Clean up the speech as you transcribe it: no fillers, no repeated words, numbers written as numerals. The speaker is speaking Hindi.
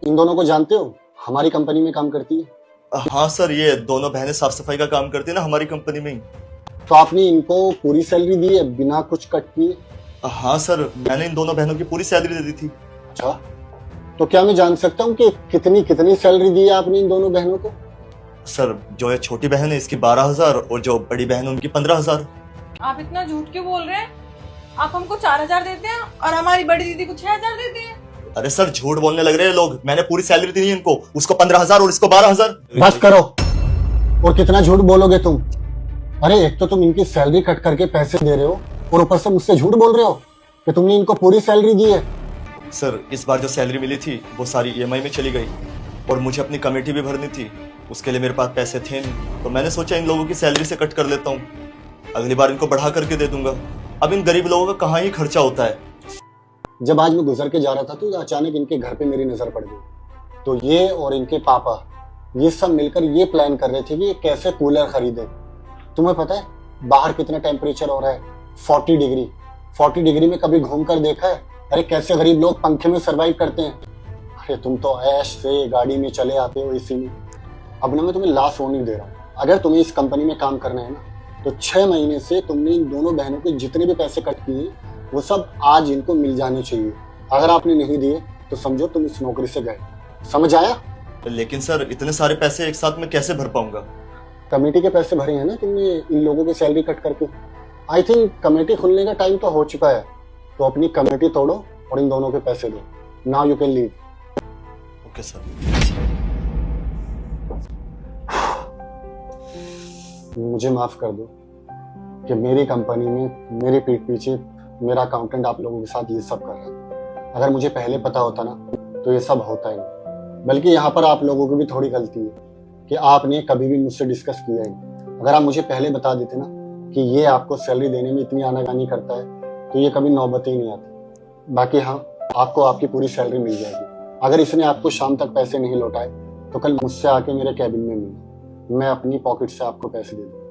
इन दोनों को जानते हो? हमारी कंपनी में काम करती है। हाँ सर, ये दोनों बहनें साफ सफाई का काम करती है ना हमारी कंपनी में ही। तो आपने इनको पूरी सैलरी दी है बिना कुछ कट किए? हाँ सर, मैंने इन दोनों बहनों की पूरी सैलरी दे दी थी। अच्छा, तो क्या मैं जान सकता हूँ कि कितनी कितनी सैलरी दी है आपने इन दोनों बहनों को? सर, जो ये छोटी बहन है इसकी 12,000 और जो बड़ी बहन है उनकी 15,000। आप इतना झूठ क्यों बोल रहे हैं? आप हमको 4,000 देते हैं और हमारी बड़ी दीदी को 6,000 देती है। अरे सर, झूठ बोलने लग रहे हैं लोग। मैंने पूरी सैलरी दी इनको, उसको 15,000 और इसको 12,000। बस करो। और कितना झूठ बोलोगे तुम? अरे एक तो तुम इनकी सैलरी कट करके पैसे दे रहे हो और ऊपर से मुझसे झूठ बोल रहे हो कि तुमने इनको पूरी सैलरी दी है। सर, इस बार जो सैलरी मिली थी वो सारी ईएमआई में चली गई और मुझे अपनी कमेटी भी भरनी थी। उसके लिए मेरे पास पैसे थे नहीं, तो मैंने सोचा इन लोगों की सैलरी से कट कर लेता हूँ। अगली बार इनको बढ़ा करके दे दूंगा। अब इन गरीब लोगों का कहाँ ही खर्चा होता है। जब आज मैं गुजर के जा रहा था तो अचानक इनके घर पे मेरी नजर पड़ गई। तो ये और इनके पापा ये सब मिलकर ये प्लान कर रहे थे कि ये कैसे कूलर खरीदे। तुम्हें पता है बाहर कितना टेम्परेचर हो रहा है? 40 डिग्री। 40 डिग्री में कभी घूम कर देखा है? अरे कैसे गरीब लोग पंखे में सरवाइव करते हैं। अरे तुम तो ऐश से गाड़ी में चले आते हो एसी में। अब ना मैं तुम्हें लास्ट वार्निंग दे रहा हूँ, अगर तुम्हें इस कंपनी में काम करना है ना तो 6 महीने से तुमने इन दोनों बहनों के जितने भी पैसे कट किए वो सब आज इनको मिल जाने चाहिए। अगर आपने नहीं दिए तो समझो तुम इस नौकरी से गए। समझ आया? लेकिन सर, इतने सारे पैसे एक साथ में कैसे भर पाऊंगा? कमेटी के पैसे भरे हैं ना तुमने इन लोगों की सैलरी कट करके। आई थिंक कमेटी खुलने का टाइम तो हो चुका है, तो अपनी कमेटी तोड़ो और इन दोनों के पैसे दो। Now you can leave. Okay sir. मुझे माफ कर दो कि मेरी कंपनी में मेरी पीठ पीछे मेरा अकाउंटेंट आप लोगों के साथ ये सब कर रहा है। अगर मुझे पहले पता होता ना तो ये सब होता ही नहीं। बल्कि यहाँ पर आप लोगों की भी थोड़ी गलती है कि आपने कभी भी मुझसे डिस्कस किया ही नहीं। अगर आप मुझे पहले बता देते ना कि ये आपको सैलरी देने में इतनी आनाकानी करता है तो ये कभी नौबत ही नहीं आती। बाकी हाँ, आपको आपकी पूरी सैलरी मिल जाएगी। अगर इसने आपको शाम तक पैसे नहीं लौटाए तो कल मुझसे आके मेरे कैबिन में मिलना, मैं अपनी पॉकेट से आपको पैसे दे दूँ।